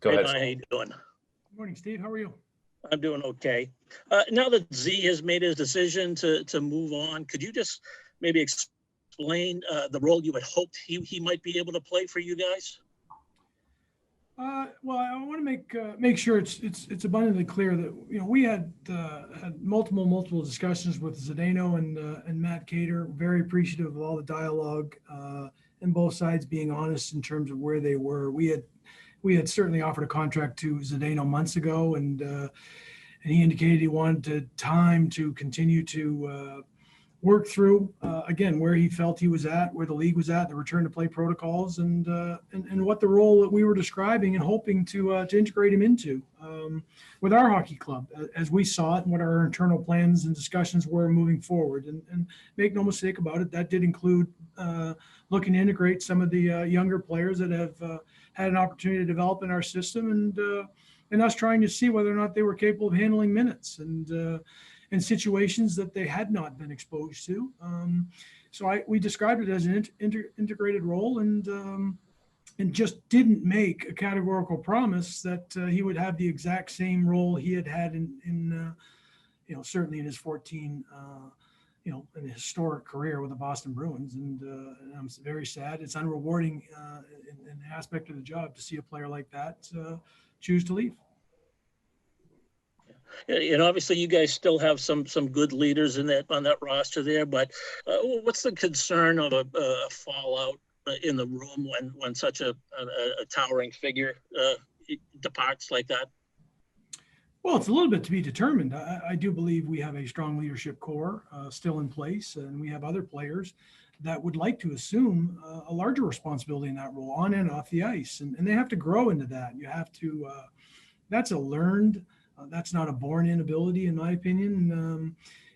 Go Hey, ahead. Don, how you doing? Good morning, Steve. How are you? I'm doing okay. Now that Z has made his decision to move on, could you just maybe explain the role you had hoped he might be able to play for you guys? Well, I want to make sure it's abundantly clear that we had multiple discussions with Zdeno and Matt Cater. Very appreciative of all the dialogue and both sides being honest in terms of where they were. We had certainly offered a contract to Zdeno months ago, and he indicated he wanted time to continue to work through again where he felt he was at, where the league was at, the return to play protocols, and what the role that we were describing and hoping to integrate him into with our hockey club as we saw it, and what our internal plans and discussions were moving forward. And make no mistake about it, that did include looking to integrate some of the younger players that have had an opportunity to develop in our system, and us trying to see whether or not they were capable of handling minutes and in situations that they had not been exposed to. So we described it as an integrated role, and just didn't make a categorical promise that he would have the exact same role he had in certainly in his 14 in a historic career with the Boston Bruins. And I'm very sad. It's unrewarding in an aspect of the job to see a player like that choose to leave. And obviously, you guys still have some good leaders on that roster there. But what's the concern of a fallout in the room when such a towering figure departs like that? Well, it's a little bit to be determined. I do believe we have a strong leadership core still in place, and we have other players that would like to assume a larger responsibility in that role on and off the ice, and they have to grow into that. You have to. That's a learned. That's not a born-in ability, in my opinion.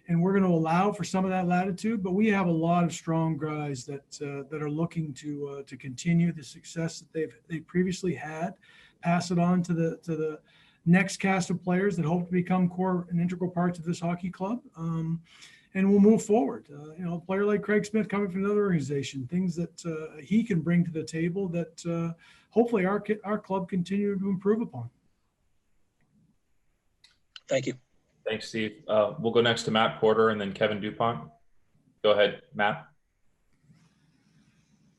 And we're going to allow for some of that latitude, but we have a lot of strong guys that are looking to continue the success that they've previously had, pass it on to the next cast of players that hope to become core and integral parts of this hockey club. And we'll move forward. A player like Craig Smith coming from another organization, things that he can bring to the table that hopefully our club continue to improve upon. Thank you. Thanks, Steve. We'll go next to Matt Porter and then Kevin Dupont. Go ahead, Matt.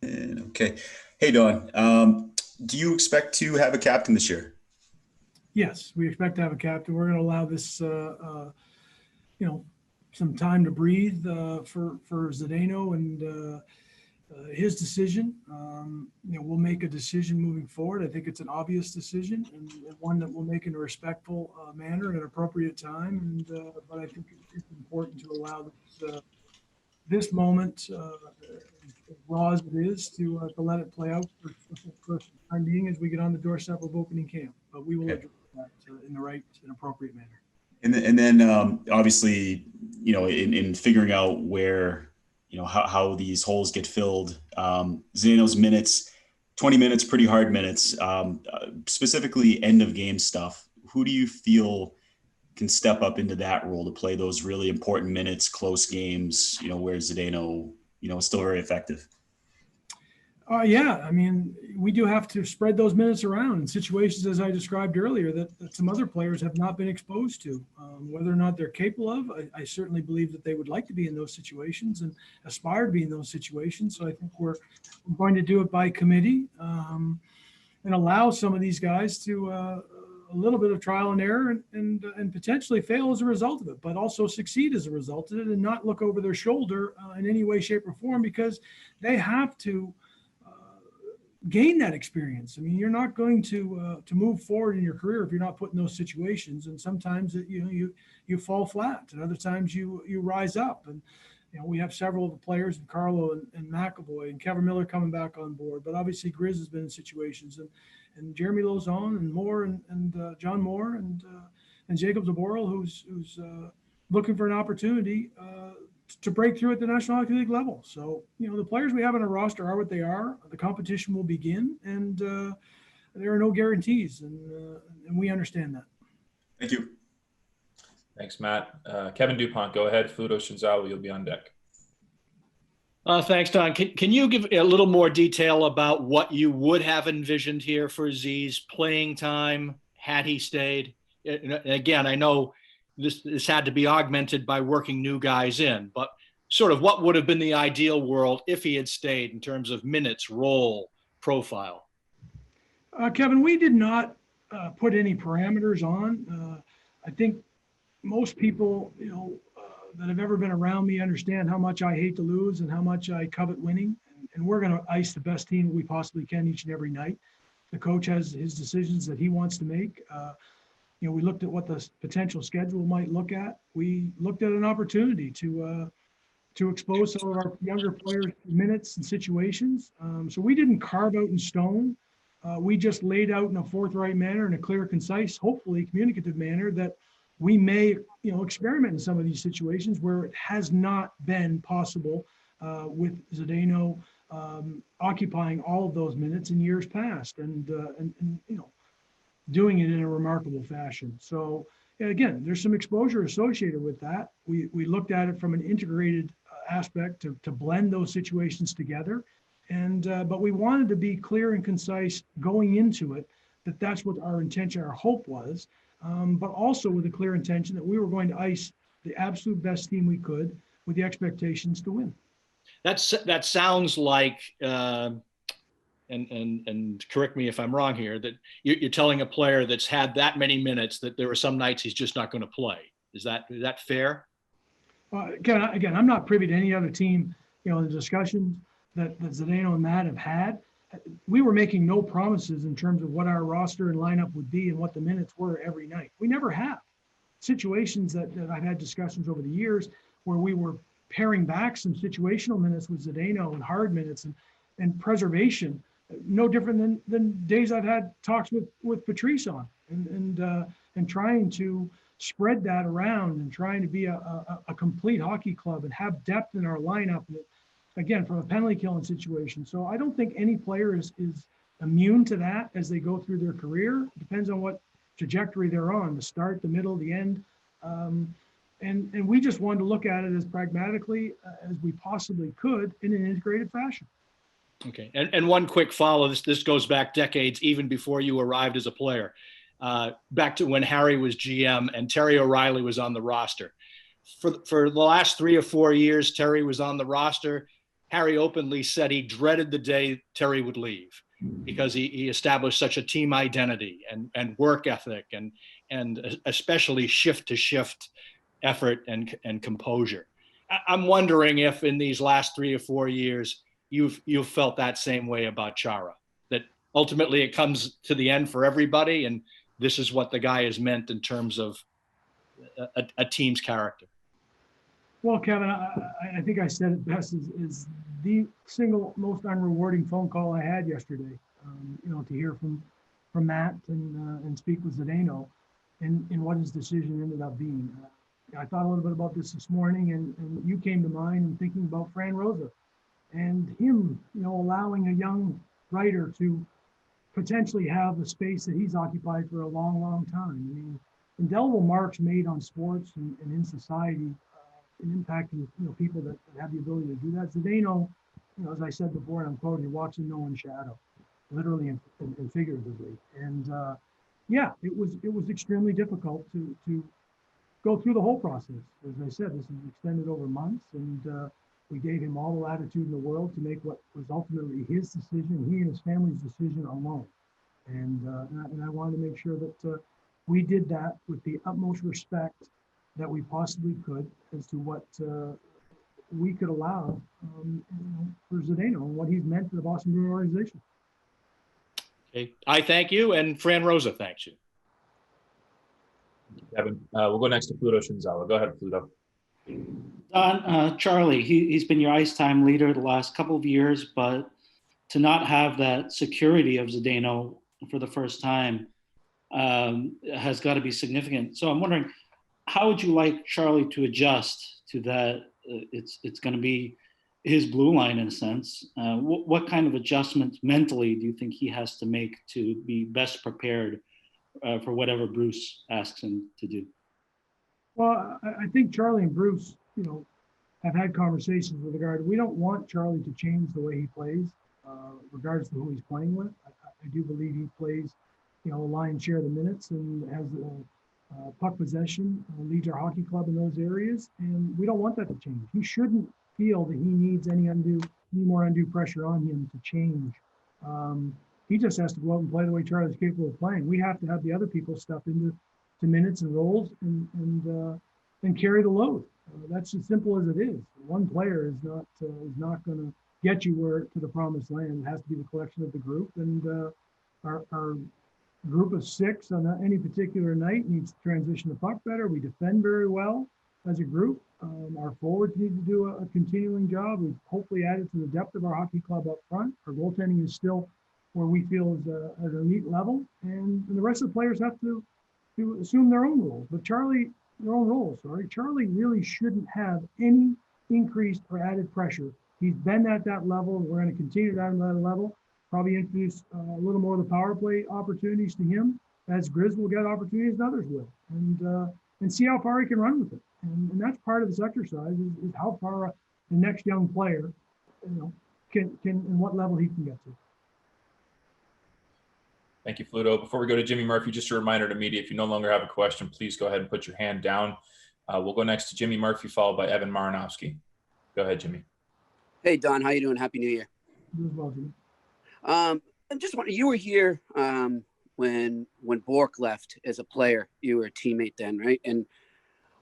Okay. Hey, Don. Do you expect to have a captain this year? Yes, we expect to have a captain. We're going to allow this, some time to breathe for Zdeno and his decision. We'll make a decision moving forward. I think it's an obvious decision and one that we'll make in a respectful manner at an appropriate time. But I think it's important to allow this moment, as raw as it is, to let it play out for the time being as we get on the doorstep of opening camp. But we will address that in the right and appropriate manner. And then obviously, in figuring out where, how these holes get filled, Zdeno's minutes, 20 minutes, pretty hard minutes, specifically end of game stuff. Who do you feel can step up into that role to play those really important minutes, close games, where Zdeno, is still very effective? Yeah, I mean, we do have to spread those minutes around in situations, as I described earlier, that some other players have not been exposed to. Whether or not they're capable of, I certainly believe that they would like to be in those situations and aspire to be in those situations. So I think we're going to do it by committee and allow some of these guys to a little bit of trial and error and potentially fail as a result of it, but also succeed as a result of it and not look over their shoulder in any way, shape, or form, because they have to gain that experience. I mean, you're not going to move forward in your career if you're not put in those situations. And sometimes you fall flat, and other times you rise up. And we have several of the players, Carlo and McAvoy and Kevin Miller coming back on board. But obviously Grizz has been in situations, and Jeremy Lauzon and Moore and John Moore and Jacob Zaboral, who's looking for an opportunity to break through at the National Hockey League level. So, the players we have on our roster are what they are. The competition will begin, and there are no guarantees, and we understand that. Thank you. Thanks, Matt. Kevin Dupont, go ahead. Fudo Shinzawa, you'll be on deck. Thanks, Don. Can you give a little more detail about what you would have envisioned here for Z's playing time had he stayed? And again, I know this had to be augmented by working new guys in, but sort of what would have been the ideal world if he had stayed in terms of minutes, role, profile? Kevin, we did not put any parameters on. I think most people, that have ever been around me understand how much I hate to lose and how much I covet winning. And we're going to ice the best team we possibly can each and every night. The coach has his decisions that he wants to make. We looked at what the potential schedule might look at. We looked at an opportunity to expose some of our younger players to minutes and situations. So we didn't carve out in stone. We just laid out in a forthright manner, in a clear, concise, hopefully communicative manner, that we may, experiment in some of these situations where it has not been possible with Zdeno occupying all of those minutes in years past, and doing it in a remarkable fashion. So again, there's some exposure associated with that. We looked at it from an integrated aspect to blend those situations together, but we wanted to be clear and concise going into it, that's what our intention, our hope was. But also with a clear intention that we were going to ice the absolute best team we could with the expectations to win. That sounds like, and correct me if I'm wrong here, that you're telling a player that's had that many minutes that there are some nights he's just not going to play. Is that fair? Again, I'm not privy to any other team, the discussions that Zdeno and Matt have had. We were making no promises in terms of what our roster and lineup would be and what the minutes were every night. We never have. Situations that I've had discussions over the years where we were paring back some situational minutes with Zdeno and hard minutes and preservation, no different than days I've had talks with Patrice on and trying to spread that around and trying to be a complete hockey club and have depth in our lineup. Again, from a penalty killing situation. So I don't think any player is immune to that as they go through their career. It depends on what trajectory they're on, the start, the middle, the end. And we just wanted to look at it as pragmatically as we possibly could in an integrated fashion. Okay. And one quick follow, this goes back decades, even before you arrived as a player, back to when Harry was GM and Terry O'Reilly was on the roster. For the last 3 or 4 years, Terry was on the roster. Harry openly said he dreaded the day Terry would leave because he established such a team identity and work ethic and especially shift to shift effort and composure. I'm wondering if in these last 3 or 4 years, you've felt that same way about Chara, that ultimately it comes to the end for everybody. And this is what the guy has meant in terms of a team's character. Well, Kevin, I think I said it best is the single most unrewarding phone call I had yesterday, to hear from Matt and speak with Zdeno in what his decision ended up being. I thought a little bit about this morning and you came to mind and thinking about Fran Rosa and him, allowing a young writer to potentially have the space that he's occupied for a long, long time. I mean, indelible marks made on sports and in society and impacting people that have the ability to do that. Zdeno, as I said before, and I'm quoting, he walks in no one's shadow, literally and figuratively. And it was extremely difficult to go through the whole process. As I said, this is extended over months, and we gave him all the latitude in the world to make what was ultimately his decision, he and his family's decision alone. And I wanted to make sure that we did that with the utmost respect that we possibly could as to what we could allow for Zdeno and what he's meant to the Boston Bruins organization. Okay, I thank you, and Fran Rosa thanks you. Kevin, we'll go next to Pluto Shinzawa. Go ahead, Pluto. Don, Charlie, he's been your ice time leader the last couple of years, but to not have that security of Zdeno for the first time has got to be significant. So I'm wondering, how would you like Charlie to adjust to that? It's going to be his blue line in a sense. What kind of adjustments mentally do you think he has to make to be best prepared for whatever Bruce asks him to do? Well, I think Charlie and Bruce, have had conversations with regard. We don't want Charlie to change the way he plays, regardless of who he's playing with. I do believe he plays, a lion's share of the minutes and has puck possession, leads our hockey club in those areas, and we don't want that to change. He shouldn't feel that he needs any more undue pressure on him to change. He just has to go out and play the way Charlie's capable of playing. We have to have the other people step into minutes and roles and carry the load. That's as simple as it is. One player is not going to get you to the promised land. It has to be the collection of the group, and our group of 6 on any particular night needs to transition the puck better. We defend very well as a group. Our forwards need to do a continuing job. We've hopefully added to the depth of our hockey club up front. Our goaltending is still where we feel is at an elite level, and the rest of the players have to assume their own roles. But Charlie really shouldn't have any increased or added pressure. He's been at that level, and we're going to continue to at that level. Probably introduce a little more of the power play opportunities to him, as Grizz will get opportunities and others will, and see how far he can run with it. And that's part of this exercise is how far the next young player, can and what level he can get to. Thank you, Fluto. Before we go to Jimmy Murphy, just a reminder to media, if you no longer have a question, please go ahead and put your hand down. We'll go next to Jimmy Murphy, followed by Evan Maranowski. Go ahead, Jimmy. Hey, Don, how you doing? Happy New Year. You as well, Jimmy. I'm just wondering, you were here when Bork left as a player. You were a teammate then, right? And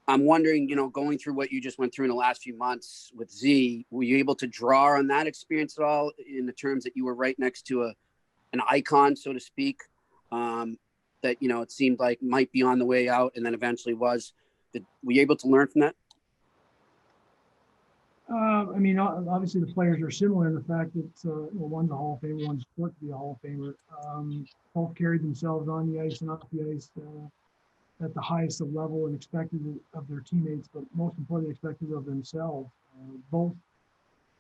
I'm wondering, going through what you just went through in the last few months with Z, were you able to draw on that experience at all in the terms that you were right next to an icon, so to speak, that, it seemed like might be on the way out and then eventually was? Were you able to learn from that? Obviously the players are similar in the fact that one's a Hall of Famer, one's short to be a Hall of Famer. Both carried themselves on the ice and off the ice at the highest of level and expected of their teammates, but most importantly expected of themselves. Both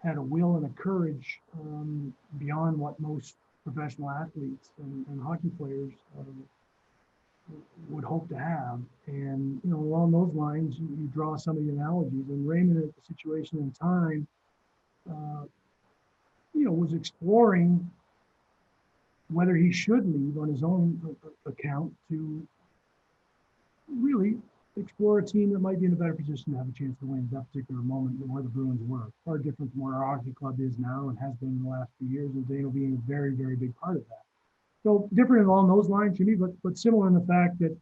had a will and a courage beyond what most professional athletes and hockey players would hope to have. And, along those lines, you draw some of the analogies. And Raymond, at the situation in time, was exploring whether he should leave on his own account to really explore a team that might be in a better position to have a chance to win at that particular moment than where the Bruins were. Far different from where our hockey club is now and has been in the last few years, and Zdeno being a very, very big part of that. So different along those lines, Jimmy, but similar in the fact that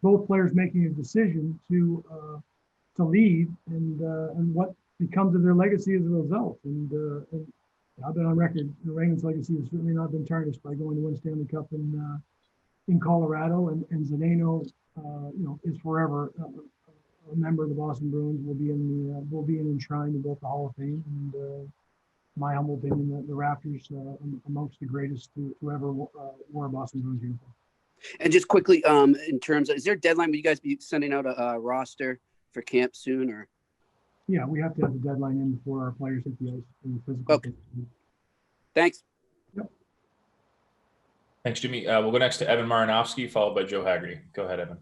both players making a decision to leave and what becomes of their legacy as a result. And I've been on record, Raymond's legacy has certainly not been tarnished by going to win Stanley Cup in Colorado, and Zdeno, is forever a member of the Boston Bruins. Will be enshrined in both the Hall of Fame and. My humble opinion, the Raptors amongst the greatest to ever wore a Boston Bruins uniform. And just quickly, in terms of, is there a deadline? Will you guys be sending out a roster for camp soon, or? Yeah, we have to have the deadline in before our players hit the ice in the physical. Okay. Thanks. Yep. Thanks, Jimmy. We'll go next to Evan Maranowski, followed by Joe Haggerty. Go ahead, Evan.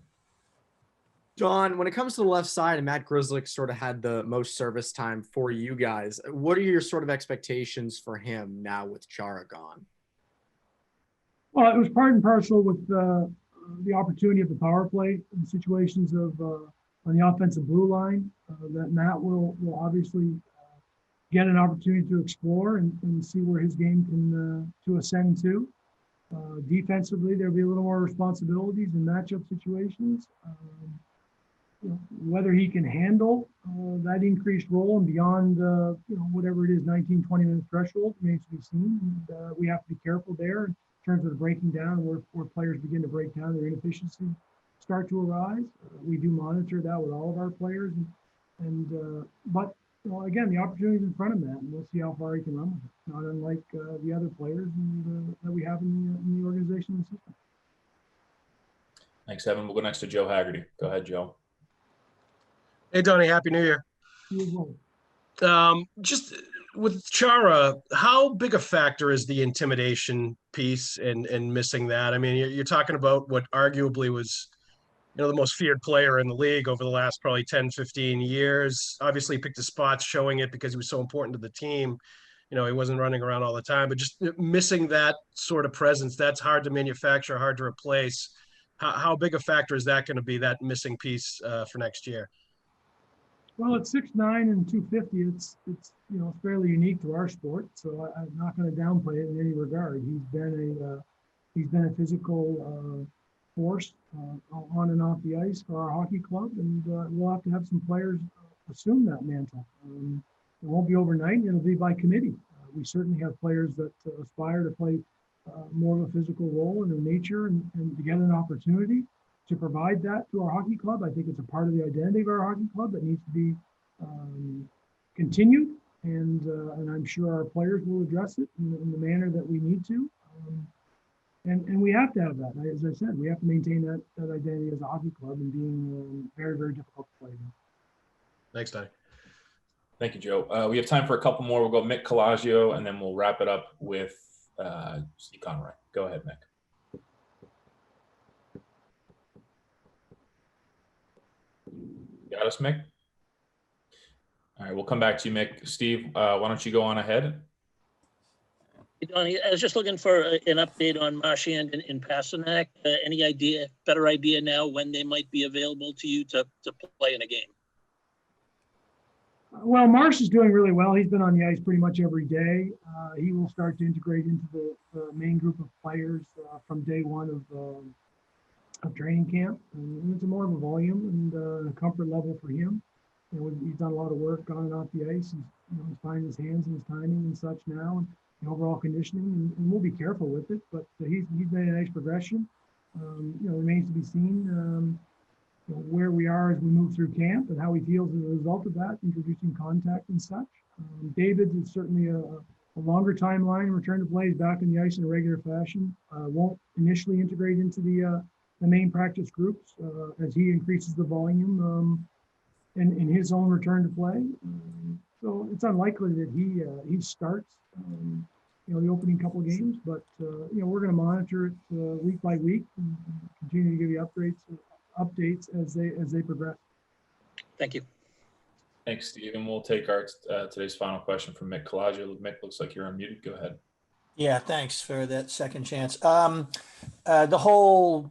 Don, when it comes to the left side, and Matt Grzelcyk sort of had the most service time for you guys, what are your sort of expectations for him now with Chara gone? Well, it was part and parcel with the opportunity of the power play in situations of on the offensive blue line that Matt will obviously get an opportunity to explore and see where his game can to ascend to. Defensively, there'll be a little more responsibilities in matchup situations. Whether he can handle that increased role and beyond, whatever it is, 19, 20-minute threshold remains to be seen. And, we have to be careful there in terms of the breaking down, where players begin to break down, their inefficiency start to arise. We do monitor that with all of our players. But again, the opportunity is in front of Matt, and we'll see how far he can run with it. Not unlike the other players that we have in the organization and system. Thanks, Evan. We'll go next to Joe Haggerty. Go ahead, Joe. Hey, Donnie, Happy New Year. Just with Chara, how big a factor is the intimidation piece and missing that? I mean, you're talking about what arguably was the most feared player in the league over the last probably 10, 15 years. Obviously, he picked his spots showing it because he was so important to the team. He wasn't running around all the time, but just missing that sort of presence, that's hard to manufacture, hard to replace. How big a factor is that going to be, that missing piece for next year? Well, at 6'9" and 250, it's fairly unique to our sport. So I'm not going to downplay it in any regard. He's been a physical force on and off the ice for our hockey club, and we'll have to have some players assume that mantle. It won't be overnight. It'll be by committee. We certainly have players that aspire to play more of a physical role in their nature and to get an opportunity to provide that to our hockey club. I think it's a part of the identity of our hockey club that needs to be continued, and I'm sure our players will address it in the manner that we need to. And we have to have that. As I said, we have to maintain that identity as a hockey club and being very, very difficult to play against. Thanks, Donnie. Thank you, Joe. We have time for a couple more. We'll go Mick Colagio, and then we'll wrap it up with Steve Conroy. Go ahead, Mick. Got us, Mick? All right, we'll come back to you, Mick. Steve, why don't you go on ahead? Hey, Donnie, I was just looking for an update on Marchand and Pasternak. Any better idea now when they might be available to you to play in a game? Well, Marsh is doing really well. He's been on the ice pretty much every day. He will start to integrate into the main group of players from day one of training camp. And it's more of a volume and a comfort level for him. He's done a lot of work on and off the ice. He's finding his hands and his timing and such now, and the overall conditioning. And we'll be careful with it, but he's made a nice progression. Remains to be seen. Where we are as we move through camp and how he feels as a result of that, introducing contact and such. David is certainly a longer timeline. Return to play. He's back in the ice in a regular fashion. Won't initially integrate into the main practice groups as he increases the volume in his own return to play. So it's unlikely that he starts the opening couple of games, but we're going to monitor it week by week and continue to give you updates as they progress. Thank you. Thanks, Steve. And we'll take our today's final question from Mick Colagio. Mick, looks like you're unmuted. Go ahead. Yeah, thanks for that second chance. The whole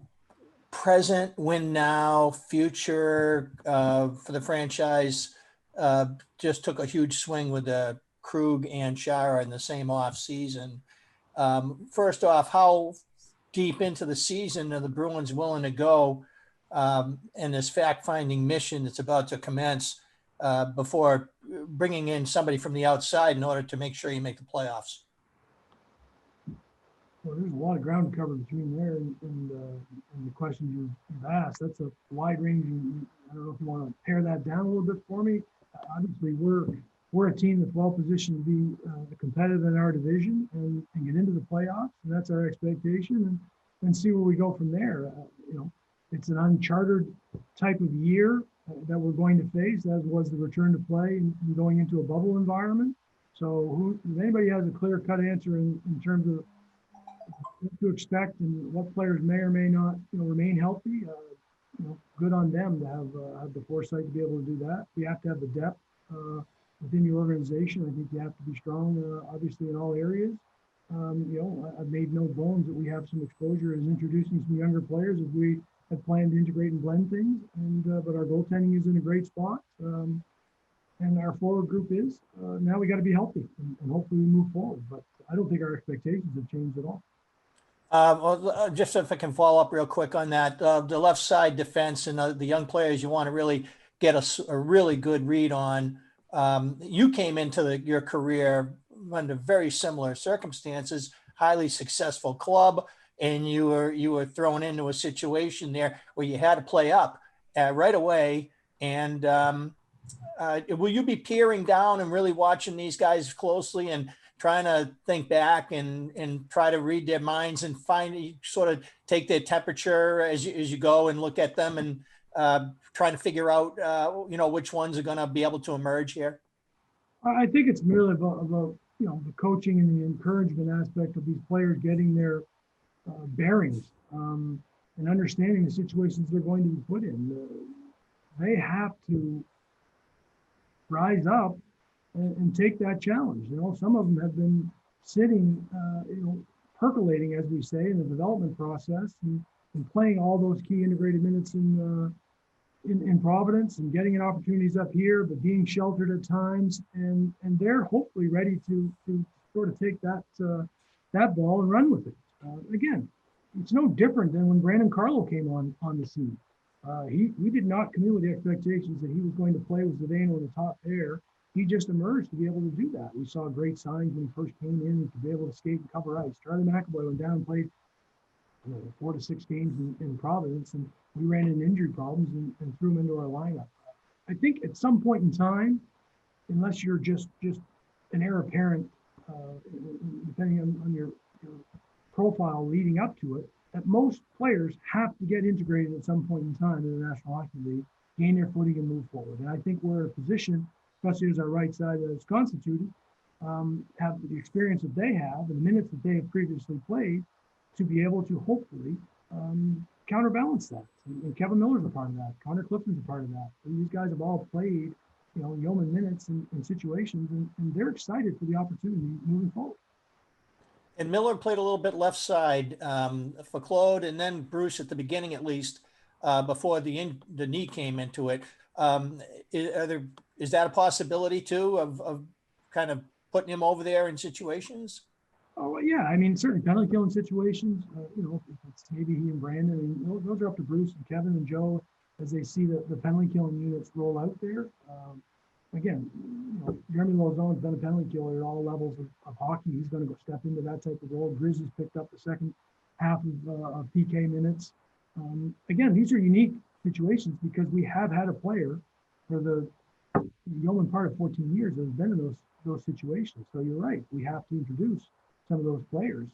present, win now, future for the franchise just took a huge swing with Krug and Chara in the same off season. First off, how deep into the season are the Bruins willing to go in this fact-finding mission that's about to commence before bringing in somebody from the outside in order to make sure you make the playoffs? Well, there's a lot of ground to cover between there and the questions you've asked. That's a wide range. I don't know if you want to pare that down a little bit for me. Obviously, we're a team that's well positioned to be competitive in our division and get into the playoffs, and that's our expectation. And see where we go from there. It's an uncharted type of year that we're going to face, as was the return to play and going into a bubble environment. So if anybody has a clear-cut answer in terms of what to expect and what players may or may not remain healthy, good on them to have the foresight to be able to do that. We have to have the depth within the organization. I think you have to be strong, obviously, in all areas. I've made no bones that we have some exposure as introducing some younger players as we have planned to integrate and blend things. But our goaltending is in a great spot. And our forward group is. Now we got to be healthy and hopefully we move forward. But I don't think our expectations have changed at all. Just if I can follow up real quick on that, the left side defense and the young players you want to really get a really good read on. You came into your career under very similar circumstances, highly successful club, and you were thrown into a situation there where you had to play up right away. And will you be peering down and really watching these guys closely and trying to think back and try to read their minds and sort of take their temperature as you go and look at them and trying to figure out, which ones are going to be able to emerge here? I think it's merely about the coaching and the encouragement aspect of these players getting their bearings. and understanding the situations they're going to be put in. They have to rise up and take that challenge. You know, some of them have been sitting, percolating, as we say, in the development process and playing all those key integrated minutes in Providence and getting an opportunities up here, but being sheltered at times. And they're hopefully ready to sort of take that ball and run with it. Again, it's no different than when Brandon Carlo came on the scene. He did not come in with the expectations that he was going to play with Zdeno in the top pair. He just emerged to be able to do that. We saw great signs when he first came in to be able to skate and cover ice. Charlie McAvoy went down and played 4 to 6 games in Providence, and we ran into injury problems and threw him into our lineup. I think at some point in time, unless you're just an heir apparent, depending on your profile leading up to it, that most players have to get integrated at some point in time in the National Hockey League, gain their footing and move forward. And I think we're in a position, especially as our right side is constituted, have the experience that they have and the minutes that they have previously played to be able to hopefully counterbalance that. And Kevin Miller's a part of that. Connor Clifton's a part of that. And these guys have all played, yeoman minutes in situations, and they're excited for the opportunity moving forward. And Miller played a little bit left side for Claude, and then Bruce at the beginning, at least, before the knee came into it. Is that a possibility too of kind of putting him over there in situations? Oh yeah, I mean certainly penalty killing situations. If it's maybe he and Brandon. I mean, those are up to Bruce and Kevin and Joe as they see the penalty killing units roll out there. Again, Jeremy Lauzone's been a penalty killer at all levels of hockey. He's going to go step into that type of role. Grizz has picked up the second half of PK minutes. Again, these are unique situations because we have had a player for the yeoman part of 14 years that has been in those situations. So you're right. We have to introduce some of those players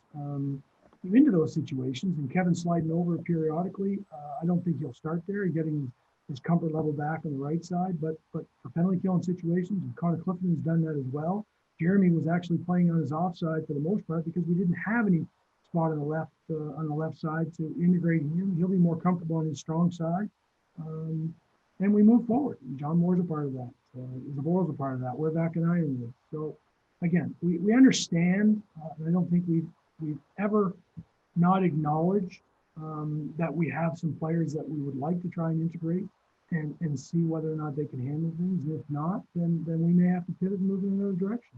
into those situations. And Kevin sliding over periodically. I don't think he'll start there. Getting his comfort level back on the right side, but for penalty killing situations, and Connor Clifton has done that as well. Jeremy was actually playing on his offside for the most part because we didn't have any spot on the left side to integrate him. He'll be more comfortable on his strong side, and we move forward. John Moore's a part of that. Zabora's a part of that. We're back in Ironwood. So again, we understand. I don't think we've ever not acknowledged that we have some players that we would like to try and integrate and see whether or not they can handle things. And if not, then we may have to pivot and move in another direction.